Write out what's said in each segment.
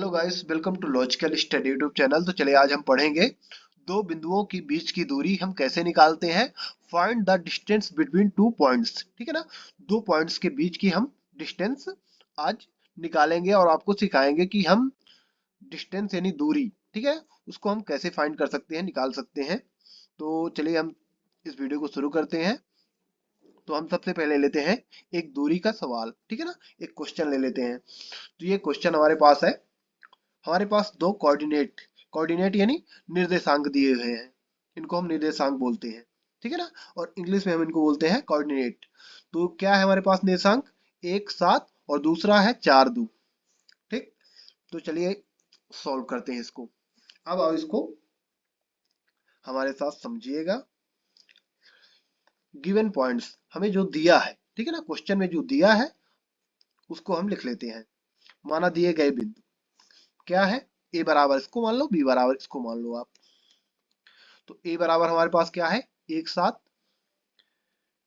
Hello guys, welcome to logical study YouTube channel. तो चलिए आज हम पढ़ेंगे दो बिंदुओं के बीच की दूरी हम कैसे निकालते हैं। Find the distance between two points. ठीक है ना, दो पॉइंट्स के बीच की हम डिस्टेंस आज निकालेंगे और आपको सिखाएंगे कि हम डिस्टेंस यानी दूरी, ठीक है, उसको हम कैसे फाइंड कर सकते हैं, निकाल सकते हैं। तो चलिए हम इस वीडियो को शुरू करते हैं। तो हम सबसे पहले लेते हैं एक दूरी का सवाल, ठीक है ना, एक क्वेश्चन ले लेते हैं। तो ये क्वेश्चन हमारे पास है। हमारे पास दो कोऑर्डिनेट कोऑर्डिनेट यानी निर्देशांक दिए हुए हैं, इनको हम निर्देशांक बोलते हैं, ठीक है ना, और इंग्लिश में हम इनको बोलते हैं कोऑर्डिनेट। तो क्या है हमारे पास निर्देशांक? 1 7 और दूसरा है 4 2। ठीक, तो चलिए सॉल्व करते हैं इसको। अब आप इसको हमारे साथ समझिएगा। गिवन पॉइंट्स हमें जो दिया है, ठीक है ना, क्वेश्चन में जो दिया है उसको हम लिख लेते हैं। माना दिए गए बिंदु क्या है? ए बराबर इसको मान लो, बी बराबर इसको मान लो आप। तो ए बराबर हमारे पास क्या है? 1 7।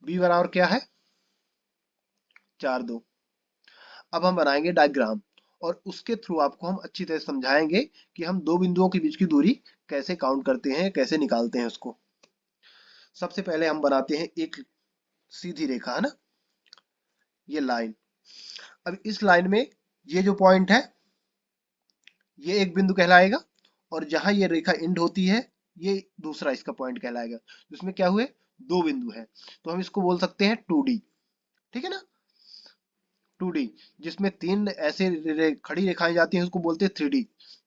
बी बराबर क्या है? 4 2। अब हम बनाएंगे डायग्राम और उसके थ्रू आपको हम अच्छी तरह समझाएंगे कि हम दो बिंदुओं के बीच की दूरी कैसे काउंट करते हैं, कैसे निकालते हैं उसको। सबसे पहले हम बनाते हैं एक सीधी रेखा, है ना, ये लाइन। अब इस लाइन में ये जो पॉइंट है ये एक बिंदु कहलाएगा, और जहां ये रेखा एंड होती है ये दूसरा इसका पॉइंट कहलाएगा। इसमें क्या हुए? दो बिंदु है, तो हम इसको बोल सकते हैं 2D। ठीक है ना, 2D जिसमें तीन ऐसे खड़ी रेखाएं जाती हैं उसको बोलते हैं 3D।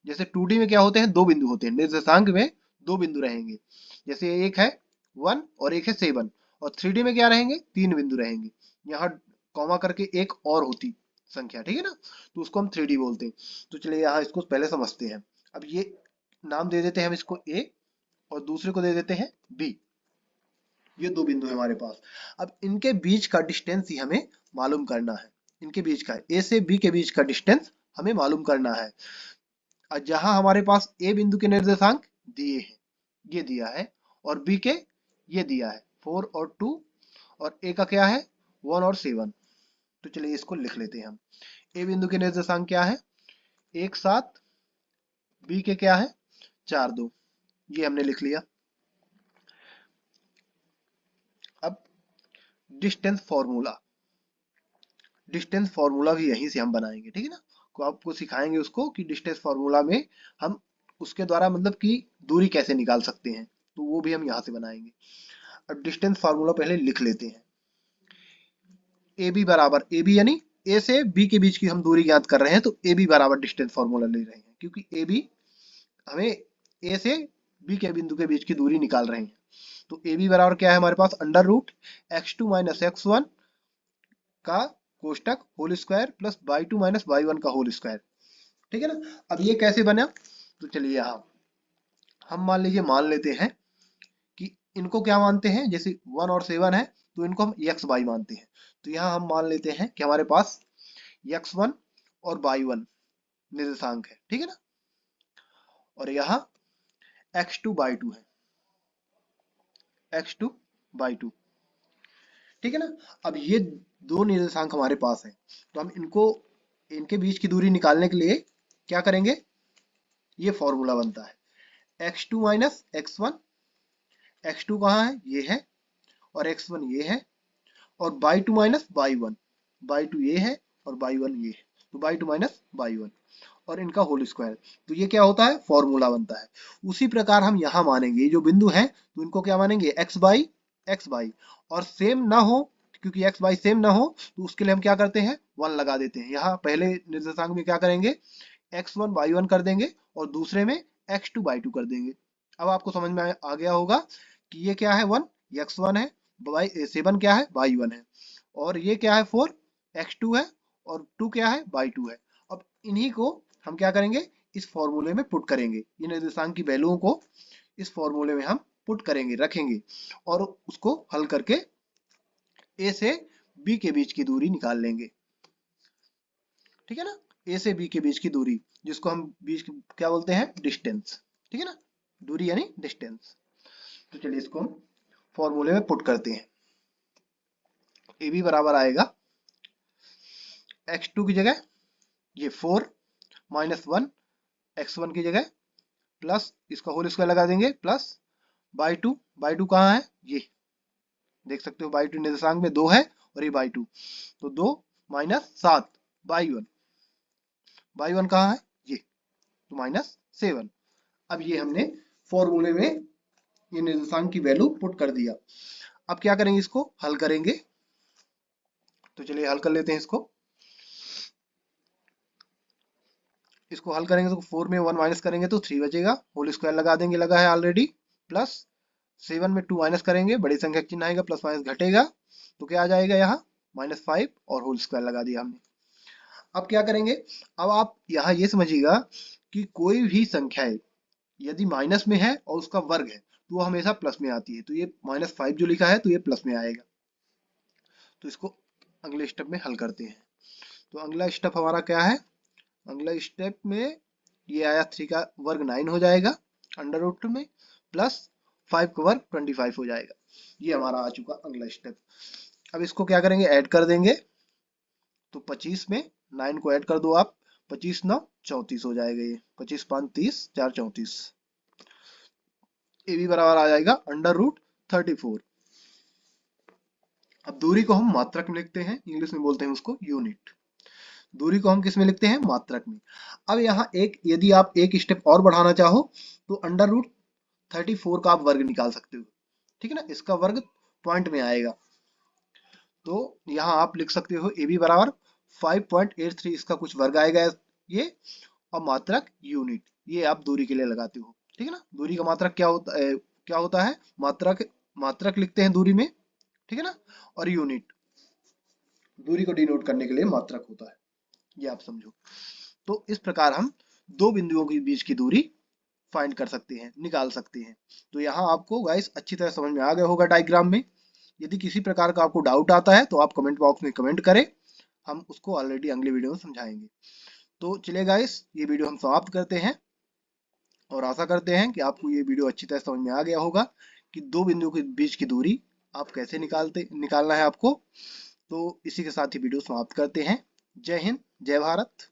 जैसे 2D में क्या होते हैं? दो बिंदु होते हैं, निर्देशांक में दो बिंदु रहेंगे। जैसे एक है 1 और एक है 7, और 3D में क्या रहेंगे? तीन बिंदु रहेंगे। यहाँ कॉमा करके एक और होती संख्या, ठीक है ना, तो उसको हम 3D बोलते हैं। तो चलिए यहाँ इसको पहले समझते हैं। अब ये नाम दे देते हैं हम इसको A और दूसरे को दे देते हैं B। ये दो बिंदु है हमारे पास। अब इनके बीच का डिस्टेंस ही हमें मालूम करना है। इनके बीच का ए से बी के बीच का डिस्टेंस हमें मालूम करना है। और जहां हमारे पास ए बिंदु के निर्देशांक दिए हैं, ये दिया है, और बी के ये दिया है 4 और 2, और ए का क्या है? 1 और 7। तो चलिए इसको लिख लेते हैं हम। ए बिंदु के निर्देशांक क्या है? 1 7। बी के क्या है? 4 2। ये हमने लिख लिया। अब डिस्टेंस फॉर्मूला, डिस्टेंस फॉर्मूला भी यहीं से हम बनाएंगे, ठीक है ना। तो आपको सिखाएंगे उसको कि डिस्टेंस फॉर्मूला में हम उसके द्वारा मतलब कि दूरी कैसे निकाल सकते हैं, तो वो भी हम यहाँ से बनाएंगे। अब डिस्टेंस फॉर्मूला पहले लिख लेते हैं। ए बी बराबर, ए बी यानी ए से बी के बीच की हम दूरी ज्ञात कर रहे हैं, तो ए बी बराबर डिस्टेंस फॉर्मूला ले रहे हैं, क्योंकि ए बी हमें ए से बी के बिंदु के बीच की दूरी निकाल रहे हैं। तो ए बी बराबर क्या है हमारे पास? Under root x2 minus x1 का कोष्टक whole square plus y2 minus y1 का होल स्क्वायर। ठीक है ना। अब ये कैसे बना? तो चलिए यहाँ हम मान लेते हैं कि इनको क्या मानते हैं, जैसे 1 और 7 है तो इनको हम एक्स वाई मानते हैं। तो यहाँ हम मान लेते हैं कि हमारे पास x1 और y1 निर्देशांक है, ठीक है ना, और यहाँ x2 y2 है, x2 y2, ठीक है ना। अब ये दो निर्देशांक हमारे पास है, तो हम इनके बीच की दूरी निकालने के लिए क्या करेंगे? ये फॉर्मूला बनता है x2 माइनस x1। x2 कहाँ है? ये है, और x1 ये है, और y2 माइनस y1। y2 ये है और y1 ये है, तो y2 माइनस y1 और इनका होल स्क्वायर। तो ये क्या होता है? फॉर्मूला बनता है। उसी प्रकार हम यहाँ मानेंगे, ये जो बिंदु है तो इनको क्या मानेंगे? x बाई, और सेम ना हो, क्योंकि x बाई सेम ना हो तो उसके लिए हम क्या करते हैं? 1 लगा देते हैं। यहाँ पहले निर्देशांक में क्या करेंगे? x1 y1 कर देंगे और दूसरे में x2 y2 कर देंगे। अब आपको समझ में आ गया होगा कि ये क्या है? 1 x1 है, 7 क्या है? y1 है, और ये क्या है? 4 x2 है, और 2 क्या है? y2 है। अब इन्हीं को हम क्या करेंगे? इस फॉर्मूले में पुट करेंगे। ये निर्देशांक की वैल्यूओं को इस फॉर्मूले में हम पुट करेंगे, रखेंगे, और उसको हल करके ए से बी के बीच की दूरी निकाल लेंगे। ठीक है ना, ए से बी के बीच की दूरी, जिसको हम बीच क्या बोलते हैं? डिस्टेंस। ठीक है ना, दूरी यानी डिस्टेंस। तो चलिए इसको हम फॉर्मूले में पुट करते हैं। ए बी बराबर आएगा x2 की जगह ये 4 माइनस 1 x1 की जगह प्लस इसका होल स्क्वायर लगा देंगे प्लस बाई टू कहाँ है, ये देख सकते हो बाई टू निर्देशांक में 2 है और ये बाई टू, तो 2 माइनस 7 बाई वन कहाँ है, ये तो -7। अब ये हमने फॉर्मूले में ये निर्देशांक की वैल्यू पुट कर दिया। अब क्या करेंगे, इसको हल करेंगे। तो चलिए हल कर लेते हैं इसको। इसको हल करेंगे तो 4 में 1 माइनस करेंगे तो 3 बचेगा, होल स्क्वायर लगा देंगे, लगा है ऑलरेडी, प्लस 7 में 2 माइनस करेंगे, बड़ी संख्या का चिन्ह आएगा, प्लस माइनस घटेगा, तो क्या आ जाएगा यहाँ -5 और होल स्क्वायर लगा दिया हमने। अब क्या करेंगे, अब आप यहाँ ये समझिएगा कि कोई भी संख्या है यदि माइनस में है और उसका वर्ग है तो वो हमेशा प्लस में आती है, तो ये -5 जो लिखा है तो ये प्लस में आएगा। तो इसको अगले स्टेप में हल करते हैं। तो अगला स्टेप हमारा क्या है, अगला स्टेप में ये आया 3 का वर्ग 9 हो जाएगा अंडर रूट में, प्लस 5 का वर्ग 25 हो जाएगा। ये हमारा आ चुका अगला स्टेप। अब इसको क्या करेंगे, ऐड कर देंगे। तो 25 में 9 को ऐड कर दो आप, 25 9 34 हो जाएगा, ये 25 5 30 4 34। ये भी बराबर आ जाएगा अंडर रूट 34। अब दूरी को हम मात्रक में लिखते हैं, इंग्लिश में बोलते हैं उसको यूनिट। दूरी को हम किस में लिखते हैं, मात्रक में। अब यहाँ एक यदि आप एक स्टेप और बढ़ाना चाहो तो अंडर रूट 34 का आप वर्ग निकाल सकते हो, ठीक है ना, इसका वर्ग पॉइंट में आएगा। तो यहाँ आप लिख सकते हो ए बी बराबर 5.83, इसका कुछ वर्ग आएगा ये, और मात्रक यूनिट, ये आप दूरी के लिए लगाते हो, ठीक है ना। दूरी का मात्रक क्या होता है, मात्रक लिखते हैं दूरी में, ठीक है ना, और यूनिट दूरी को डिनोट करने के लिए मात्रक होता है, ये आप समझो। तो इस प्रकार हम दो बिंदुओं के बीच की दूरी फाइंड कर सकते हैं, निकाल सकते हैं। तो यहाँ आपको गाइस अच्छी तरह समझ में आ गया होगा डायग्राम में। यदि किसी प्रकार का आपको डाउट आता है तो आप कमेंट बॉक्स में कमेंट करें, हम उसको ऑलरेडी अगले वीडियो में समझाएंगे। तो चलिए गाइस, ये वीडियो हम समाप्त करते हैं और आशा करते हैं कि आपको ये वीडियो अच्छी तरह समझ में आ गया होगा कि दो बिंदुओं के बीच की दूरी आप कैसे निकालना है आपको। तो इसी के साथ ही वीडियो समाप्त करते हैं। जय हिंद, जय भारत।